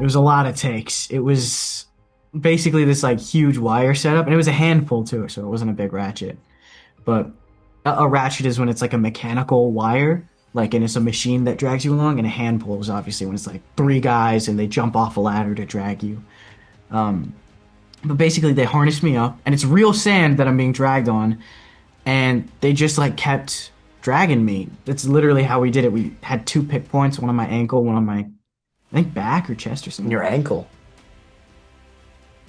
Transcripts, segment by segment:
It was a lot of takes. It was basically this like huge wire setup, and it was a hand pull too, so it wasn't a big ratchet. But a ratchet is when it's like a mechanical wire, like and it's a machine that drags you along, and a hand pull is obviously when it's like three guys and they jump off a ladder to drag you. Um, but basically, they harnessed me up, and it's real sand that I'm being dragged on, and they just like kept dragging me. That's literally how we did it. We had two pick points, one on my ankle, one on my I think back or chest or something. Your ankle.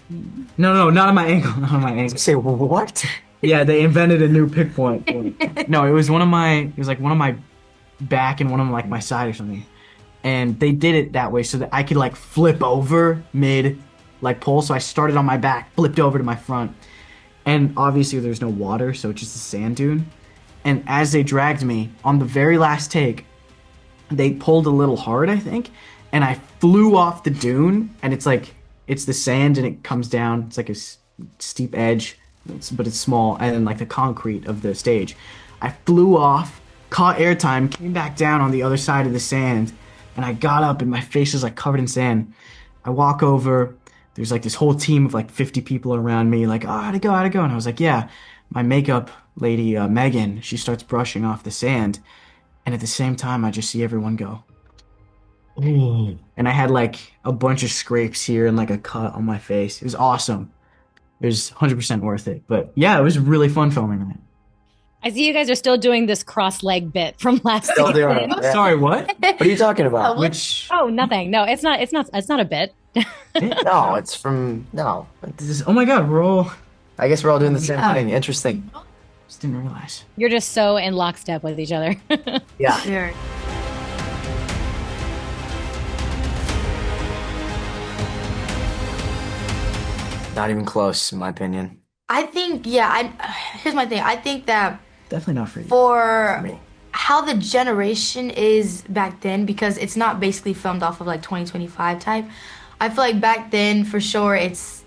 No, no, not on my ankle, not on my ankle. Say what? Yeah, they invented a new pick point. No, it was it was like one on my back and one on like my side or something. And they did it that way so that I could like flip over mid like pull. So I started on my back, flipped over to my front. And obviously there's no water, so it's just a sand dune. And as they dragged me on the very last take, they pulled a little hard, I think, and I flew off the dune, and it's the sand and it comes down. It's like a steep edge, but it's small, and then like the concrete of the stage. I flew off, caught airtime, came back down on the other side of the sand, and I got up and my face is like covered in sand. I walk over, there's like this whole team of like 50 people around me, like, oh, how'd it go, how'd it go? And I was like, yeah, my makeup lady, Megan, she starts brushing off the sand, and at the same time, I just see everyone go. Ooh. And I had like a bunch of scrapes here and like a cut on my face. It was awesome. It was 100% worth it. But yeah, it was really fun filming that. I see you guys are still doing this cross-leg bit from last Still doing season. it. Yeah. Sorry, what? What are you talking about? Which? Oh, nothing. No, it's not. It's not a bit. No, it's from no. Oh my God, we're all. I guess we're all doing the same Yeah. thing. Interesting. Just didn't realize. You're just so in lockstep with each other. Yeah. Sure. Not even close, in my opinion. I think, yeah, here's my thing. I think that Definitely not for you. for Me. how the generation is back then, because it's not basically filmed off of like 2025 type, I feel like back then for sure it's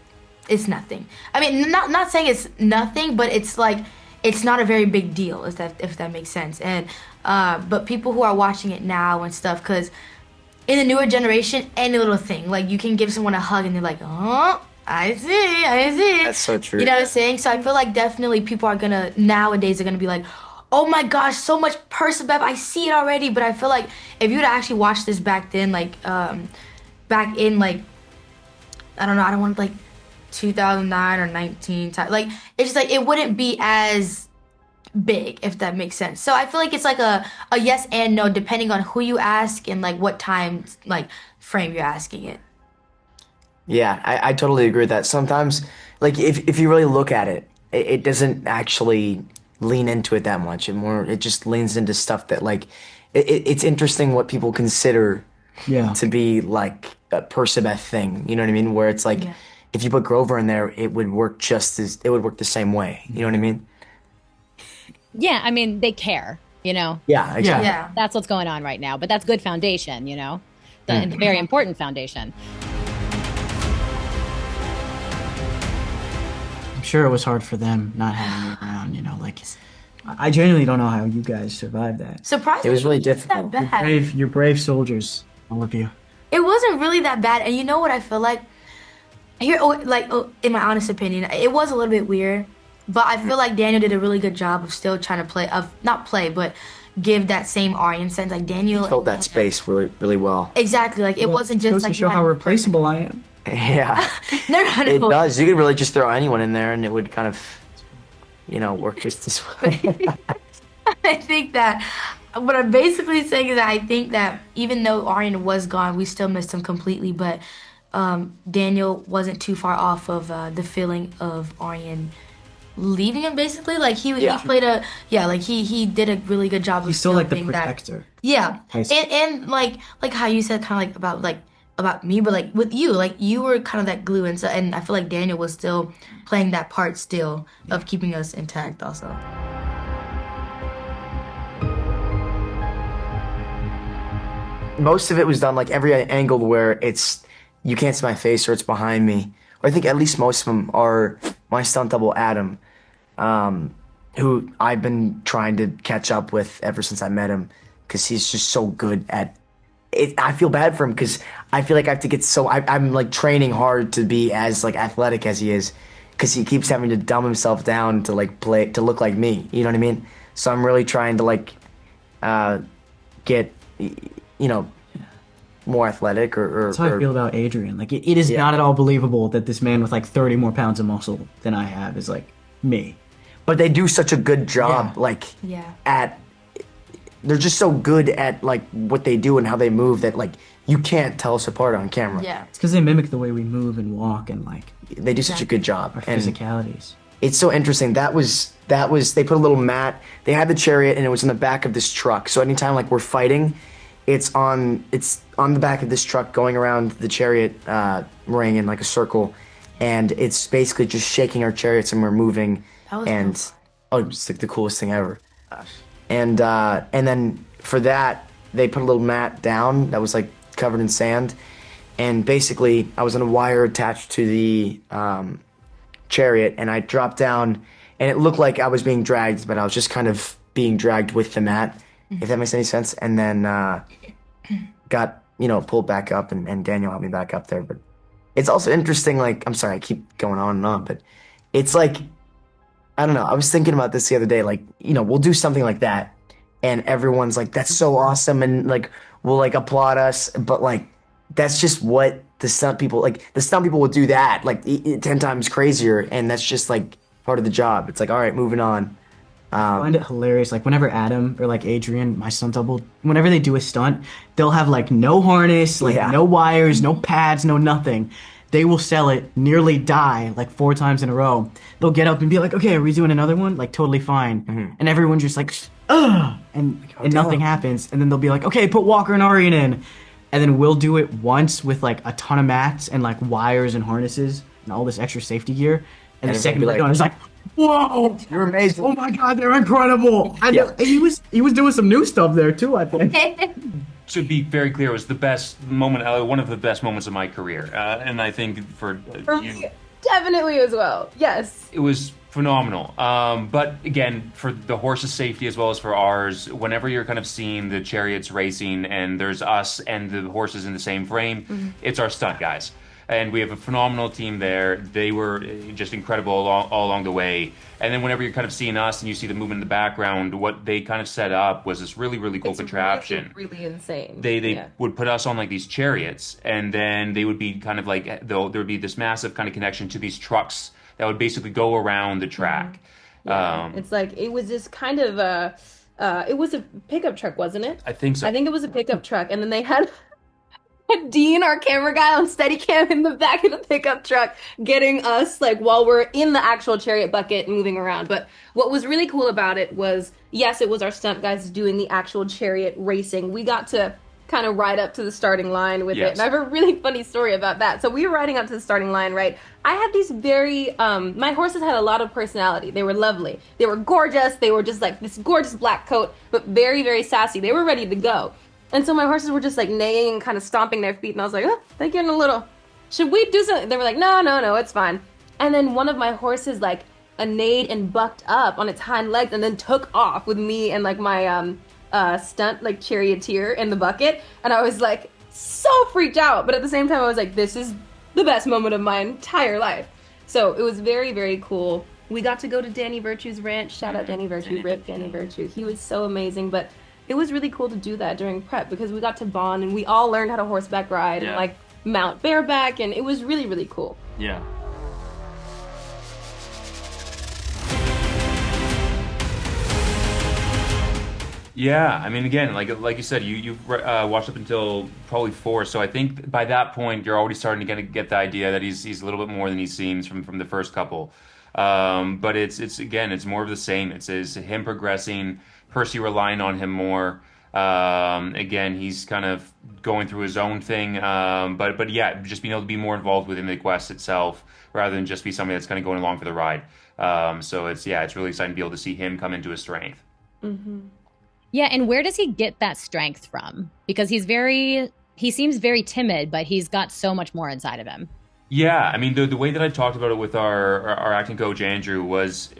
nothing. I mean, not saying it's nothing, but it's like it's not a very big deal, if that makes sense. And but people who are watching it now and stuff, because in the newer generation, any little thing, like you can give someone a hug and they're like, oh, I see. That's so true. You know what I'm saying? So I feel like definitely people are gonna, nowadays, are gonna be like, oh my gosh, so much PERCY, I see it already. But I feel like if you'd actually watched this back then, like, back in, like, I don't know, I don't want, like, 2009 or 19, like, it's just like, it wouldn't be as big, if that makes sense. So I feel like it's like a yes and no, depending on who you ask and, like, what time, like, frame you're asking it. Yeah, I totally agree with that. Sometimes, like, if you really look at it, it doesn't actually lean into it that much. It just leans into stuff that, like, it's interesting what people consider Yeah. to be, like, a Percebeth thing. You know what I mean? Where it's like, Yeah. if you put Grover in there, it would work it would work the same way. You know what I mean? Yeah, I mean, they care, you know. Yeah, exactly. Yeah. That's what's going on right now. But that's good foundation, you know. It's a very important foundation. I'm sure it was hard for them not having you around, you know, like I genuinely don't know how you guys survived that. Surprisingly, It was really it wasn't difficult. that bad. You're brave soldiers, all of you. It wasn't really that bad, and you know what I feel like? In my honest opinion, it was a little bit weird, but I feel like Daniel did a really good job of still trying to not play, but give that same Aryan sense. Like Daniel Filled that space really, really well. Exactly, like it wasn't just Goes like to show you how had- replaceable I am. Yeah, No, it no, does. You could really just throw anyone in there, and it would kind of, work just as well. I think that what I'm basically saying is that I think that even though Aryan was gone, we still missed him completely. But Daniel wasn't too far off of the feeling of Aryan leaving him. Basically, like he played he did a really good job of He's still like the being that. protector. Yeah, Nice. and like how you said, kind of like about me, but like with you, like you were kind of that glue, and I feel like Daniel was still playing that part still of keeping us intact also. Most of it was done like every angle where you can't see my face or it's behind me. Or I think at least most of them are my stunt double Adam, who I've been trying to catch up with ever since I met him, because he's just so good at I feel bad for him because I feel like I have to get I'm like training hard to be as like athletic as he is because he keeps having to dumb himself down to like play to look like me. You know what I mean? So I'm really trying to like get more athletic That's how I feel about Adrian. Like it is not at all believable that this man with like 30 more pounds of muscle than I have is like me. But they do such a good job, Yeah. like Yeah. at. They're just so good at like what they do and how they move that like you can't tell us apart on camera. Yeah. It's because they mimic the way we move and walk and like They do such a good job. our And physicalities. it's so interesting. That was they put a little mat. They had the chariot and it was in the back of this truck. So anytime like we're fighting, it's on the back of this truck going around the chariot ring in like a circle, and it's basically just shaking our chariots and we're moving. That was And cool. oh, it's like the coolest thing ever. And then for that they put a little mat down that was like covered in sand, and basically I was on a wire attached to the chariot, and I dropped down, and it looked like I was being dragged, but I was just kind of being dragged with the mat, if that makes any sense. And then got pulled back up, and Daniel helped me back up there. But it's also interesting. Like, I'm sorry, I keep going on and on, but it's like, I don't know. I was thinking about this the other day. Like, we'll do something like that, and everyone's like, "That's so awesome," and like, will like applaud us. But like, that's just what the stunt people like. The stunt people will do that like 10 times crazier, and that's just like part of the job. It's like, all right, moving on. I find it hilarious. Like whenever Adam or like Adrian, my stunt double, whenever they do a stunt, they'll have like no harness, like Yeah. no wires, no pads, no nothing. They will sell it, nearly die like 4 times in a row. They'll get up and be like, "Okay, are we doing another one?" Like totally fine. And everyone's just like, "Ugh," and nothing happens. And then they'll be like, "Okay, put Walker and Arian in." And then we'll do it once with like a ton of mats and like wires and harnesses and all this extra safety gear. And the everyone second be we're like, done, it's like, "Whoa, You're amazing. oh my God, they're incredible!" And Yeah. he was doing some new stuff there too, I think. To be very clear, it was the best moment, one of the best moments of my career, and I think for you, Definitely as well. Yes. it was phenomenal. But again, for the horse's safety as well as for ours, whenever you're kind of seeing the chariots racing and there's us and the horses in the same frame, it's our stunt guys. And we have a phenomenal team there. They were just incredible all along the way. And then whenever you're kind of seeing us and you see the movement in the background, what they kind of set up was this really, really cool It's contraption. really insane. They Yeah. would put us on like these chariots, and then they would be kind of like there would be this massive kind of connection to these trucks that would basically go around the track. Yeah. It's like it was just kind of it was a pickup truck, wasn't it? I think so. I think it was a pickup truck, and then they had Dean, our camera guy, on Steadicam in the back of the pickup truck, getting us like while we're in the actual chariot bucket moving around. But what was really cool about it was, yes, it was our stunt guys doing the actual chariot racing. We got to kind of ride up to the starting line with it, Yes. and I have a really funny story about that. So we were riding up to the starting line, right? I had these very my horses had a lot of personality. They were lovely. They were gorgeous. They were just like this gorgeous black coat, but very, very sassy. They were ready to go. And so my horses were just like neighing and kind of stomping their feet. And I was like, oh, they're getting a little, should we do something? They were like, no, it's fine. And then one of my horses like neighed and bucked up on its hind legs and then took off with me and like my stunt like charioteer in the bucket. And I was like so freaked out. But at the same time, I was like, this is the best moment of my entire life. So it was very, very cool. We got to go to Danny Virtue's ranch. Shout out Danny Virtue, rip Danny Virtue. He was so amazing. But it was really cool to do that during prep because we got to bond and we all learned how to horseback ride and like mount bareback, and it was really, really cool. Yeah. Yeah, I mean, again, like you said, you've watched up until probably 4, so I think by that point you're already starting to get the idea that he's a little bit more than he seems from the first couple. But it's again, it's more of the same. It's him progressing, Percy relying on him more. Again, he's kind of going through his own thing. But yeah, just being able to be more involved within the quest itself rather than just be somebody that's kind of going along for the ride. So it's really exciting to be able to see him come into his strength. Yeah, and where does he get that strength from? Because he seems very timid, but he's got so much more inside of him. Yeah, I mean, the way that I talked about it with our acting coach, Andrew, was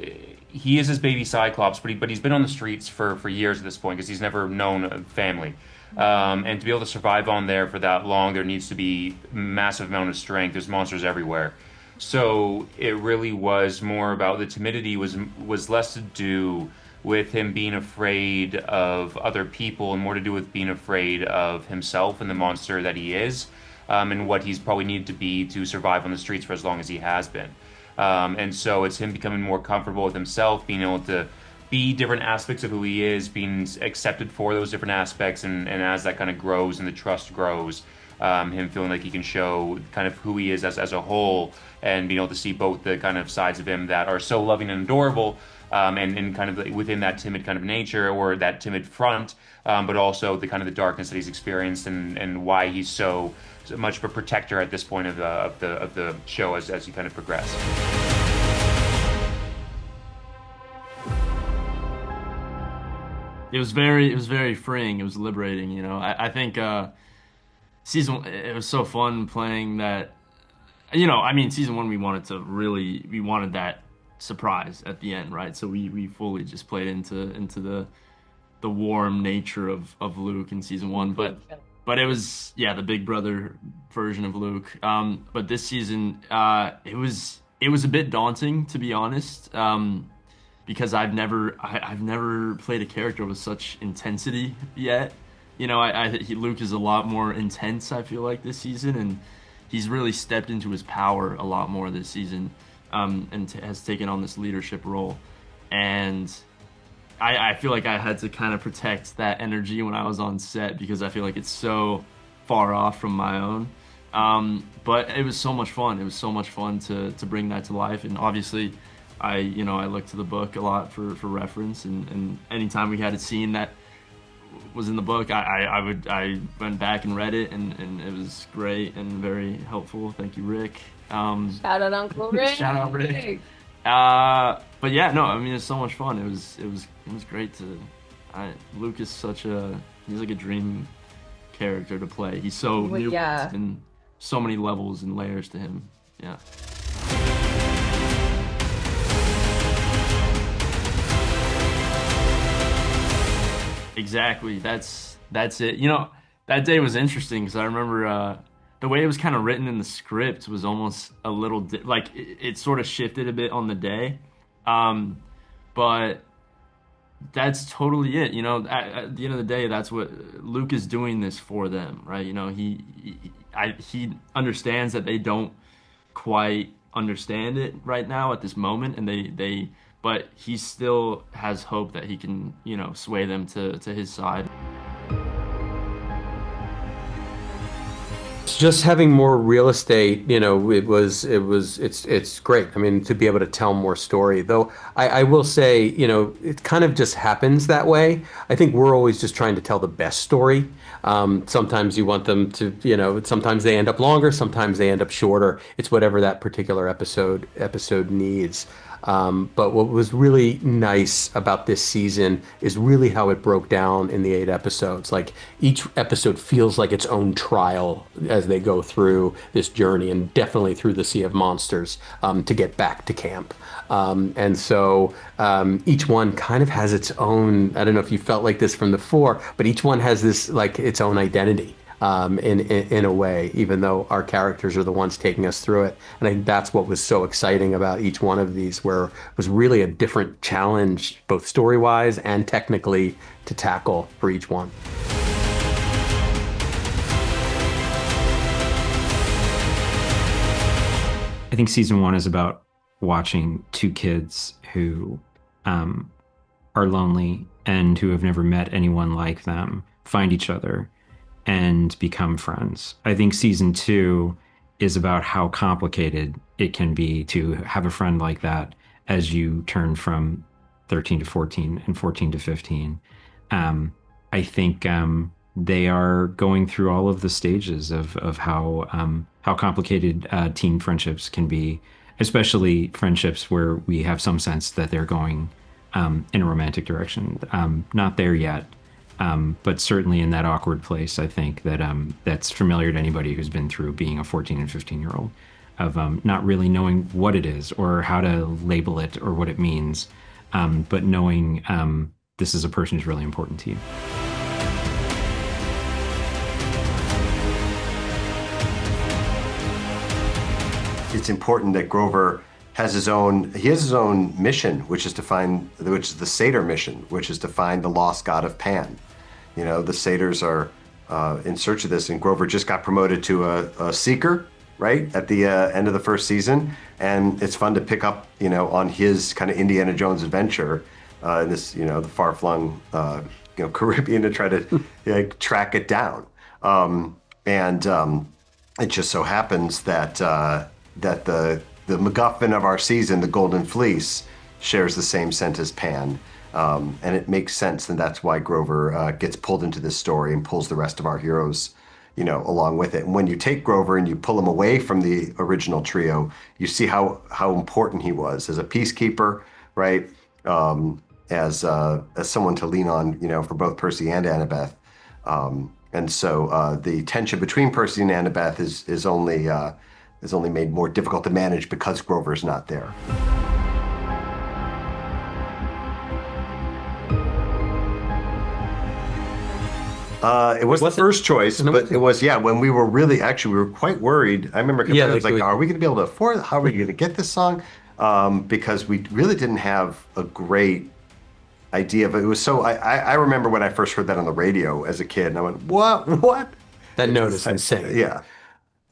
he is his baby Cyclops, but he's been on the streets for years at this point because he's never known a family. And to be able to survive on there for that long, there needs to be massive amount of strength. There's monsters everywhere. So it really was more about the timidity was less to do with him being afraid of other people and more to do with being afraid of himself and the monster that he is, and what he's probably needed to be to survive on the streets for as long as he has been. And so it's him becoming more comfortable with himself, being able to be different aspects of who he is, being accepted for those different aspects, and as that kind of grows and the trust grows, him feeling like he can show kind of who he is as a whole, and being able to see both the kind of sides of him that are so loving and adorable, and kind of within that timid kind of nature or that timid front, but also the kind of the darkness that he's experienced, and why he's so much of a protector at this point of the show as you kind of progress. It was very freeing. It was liberating, you know. I think it was so fun playing that. You know, I mean, season one we wanted that surprise at the end, right? So we fully just played into the warm nature of Luke in season one, but it was, yeah, the big brother version of Luke. But this season, it was a bit daunting, to be honest, because I've never played a character with such intensity yet. You know, Luke is a lot more intense, I feel like, this season, and he's really stepped into his power a lot more this season, and has taken on this leadership role. And I feel like I had to kind of protect that energy when I was on set, because I feel like it's so far off from my own. But it was so much fun. It was so much fun to bring that to life. And obviously, I looked to the book a lot for reference, and anytime we had a scene that was in the book, I went back and read it, and it was great and very helpful. Thank you, Rick. Shout out Uncle Rick. Shout out Rick. But yeah, no, I mean, it's so much fun. It was great to. Luke is he's like a dream character to play. He's so nuanced, and so many levels and layers to him. Yeah. Exactly. That's it. You know, that day was interesting because I remember the way it was kind of written in the script was almost a little like it sort of shifted a bit on the day, but that's totally it. You know, at the end of the day, that's what Luke is doing this for them, right? You know, he understands that they don't quite understand it right now at this moment, and but he still has hope that he can, you know, sway them to his side. Just having more real estate, you know, it's great. I mean, to be able to tell more story, though I will say, you know, it kind of just happens that way. I think we're always just trying to tell the best story. Sometimes you want them to, you know, sometimes they end up longer, sometimes they end up shorter. It's whatever that particular episode needs. But what was really nice about this season is really how it broke down in the 8 episodes. Like, each episode feels like its own trial as they go through this journey, and definitely through the Sea of Monsters, to get back to camp. And so each one kind of has its own, I don't know if you felt like this from the 4, but each one has this, like, its own identity. In a way, even though our characters are the ones taking us through it. And I think that's what was so exciting about each one of these, where it was really a different challenge, both story-wise and technically, to tackle for each one. I think season 1 is about watching 2 kids who are lonely and who have never met anyone like them find each other and become friends. I think season 2 is about how complicated it can be to have a friend like that as you turn from 13 to 14 and 14 to 15. I think they are going through all of the stages of how complicated teen friendships can be, especially friendships where we have some sense that they're going in a romantic direction. Not there yet. But certainly in that awkward place, I think that that's familiar to anybody who's been through being a 14 and 15-year-old, of not really knowing what it is or how to label it or what it means, but knowing this is a person who's really important to you. it's important that Grover has his own mission, which is the Satyr mission, which is to find the lost god of Pan. You know, the Satyrs are in search of this, and Grover just got promoted to a Seeker, right, at the end of the first season, and it's fun to pick up, you know, on his kind of Indiana Jones adventure in this, you know, the far-flung, Caribbean, to try to track it down. It just so happens that that the MacGuffin of our season, the Golden Fleece, shares the same scent as Pan. And it makes sense, and that's why Grover gets pulled into this story and pulls the rest of our heroes, you know, along with it. And when you take Grover and you pull him away from the original trio, you see how important he was as a peacekeeper, right? As someone to lean on, you know, for both Percy and Annabeth. And so the tension between Percy and Annabeth is only made more difficult to manage because Grover's not there. It was the first choice, but it was, when we were we were quite worried. I remember I was like, are we going to be able to afford it? How are we going to get this song? Because we really didn't have a great idea of it. It was so, I remember when I first heard that on the radio as a kid, and I went, what? That note is insane. Yeah.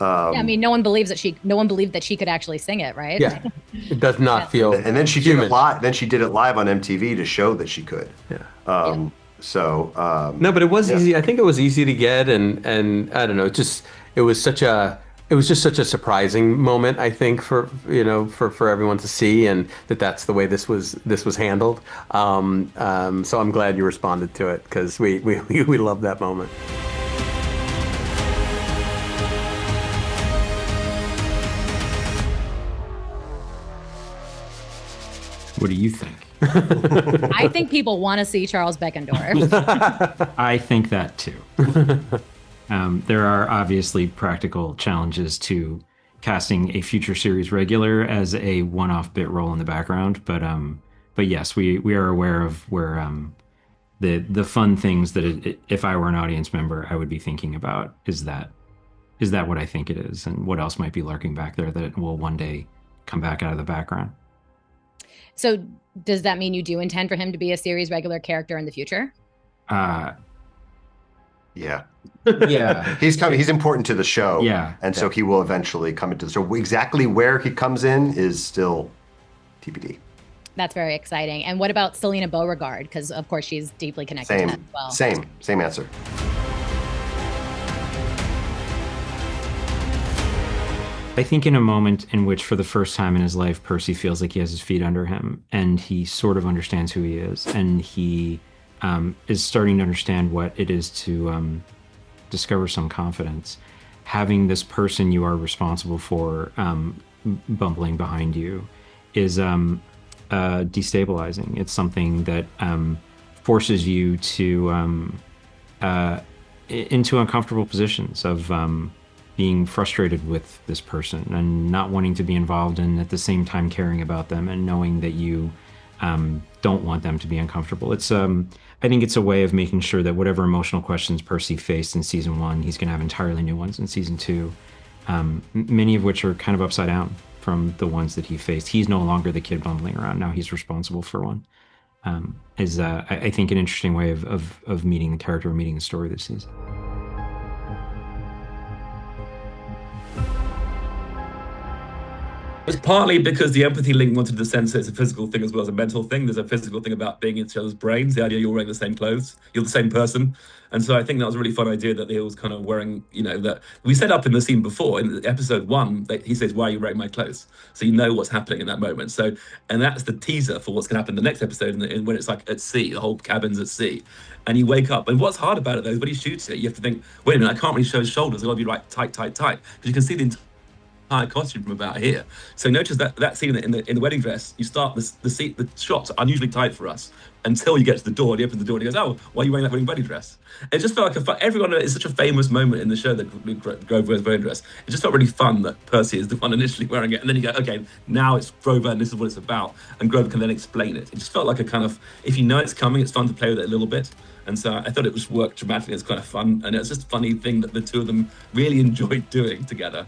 I mean, no one believed that she could actually sing it, right? Yeah, it does not feel. And then she did it live. Then she did it live on MTV to show that she could. Yeah. So no, but it was easy. I think it was easy to get, and I don't know. It was just such a surprising moment. I think for everyone to see, and that's the way this was handled. So I'm glad you responded to it, because we love that moment. What do you think? I think people want to see Charles Beckendorf. I think that too. There are obviously practical challenges to casting a future series regular as a one-off bit role in the background, but yes, we are aware of where the fun things that if I were an audience member, I would be thinking about. Is that what I think it is, and what else might be lurking back there that will one day come back out of the background? So does that mean you do intend for him to be a series regular character in the future? Yeah. Yeah. He's important to the show. Yeah. And so he will eventually come into the show. Exactly where he comes in is still TBD. That's very exciting. And what about Selena Beauregard? Because of course she's deeply connected to that as well. Same answer. I think in a moment in which, for the first time in his life, Percy feels like he has his feet under him, and he sort of understands who he is, and he is starting to understand what it is to discover some confidence. Having this person you are responsible for bumbling behind you is destabilizing. It's something that forces you to into uncomfortable positions of being frustrated with this person and not wanting to be involved, and at the same time caring about them and knowing that you don't want them to be uncomfortable. It's I think it's a way of making sure that whatever emotional questions Percy faced in season 1, he's going to have entirely new ones in season 2, many of which are kind of upside down from the ones that he faced. He's no longer the kid bumbling around. Now he's responsible for one. Is I think an interesting way of meeting the character, meeting the story this season. It's partly because the empathy link wanted to sense it's a physical thing as well as a mental thing. There's a physical thing about being in each other's brains, the idea you're wearing the same clothes, you're the same person. And so I think that was a really fun idea that they was kind of wearing, that we set up in the scene before, in episode 1, that he says, "Why are you wearing my clothes?" So you know what's happening in that moment. So, and that's the teaser for what's going to happen in the next episode, when it's like at sea, the whole cabin's at sea. And you wake up, and what's hard about it though is when he shoots it, you have to think, wait a minute, I can't really show his shoulders, they've got to be right tight, because you can see the entire costume from about here. So notice that scene in the wedding dress, you start the shots are unusually tight for us until you get to the door, and he opens the door and he goes, "Oh, why are you wearing that wedding dress?" It just felt like everyone, it's such a famous moment in the show that Grover wears wedding dress. It just felt really fun that Percy is the one initially wearing it, and then you go, okay, now it's Grover and this is what it's about, and Grover can then explain it. It just felt like a kind of, if you know it's coming, it's fun to play with it a little bit. And so I thought it was worked dramatically. It's kind of fun, and it's just a funny thing that the two of them really enjoyed doing together.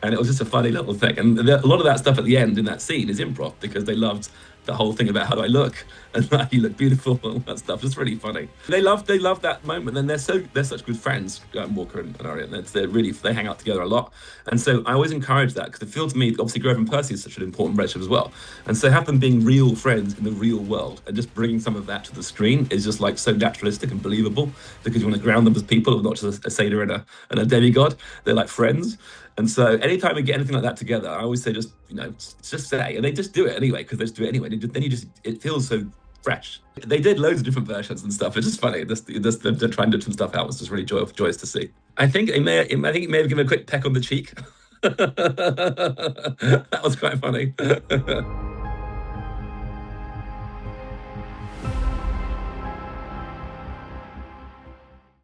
And it was just a funny little thing. And a lot of that stuff at the end in that scene is improv because they loved the whole thing about how do I look and like you look beautiful and all that stuff. It's really funny. They love that moment, and they're such good friends, Walker and Arya. They hang out together a lot, and so I always encourage that because it feels to me obviously Grover and Percy is such an important relationship as well, and so have them being real friends in the real world and just bringing some of that to the screen is just like so naturalistic and believable because you want to ground them as people, not just a satyr and a demigod. They're like friends. And so anytime we get anything like that together, I always say just say, and they just do it anyway because they just do it anyway. It feels so fresh. They did loads of different versions and stuff. It's just funny. They're trying different stuff out was just really joyous to see. I think it may have given a quick peck on the cheek. That was quite funny.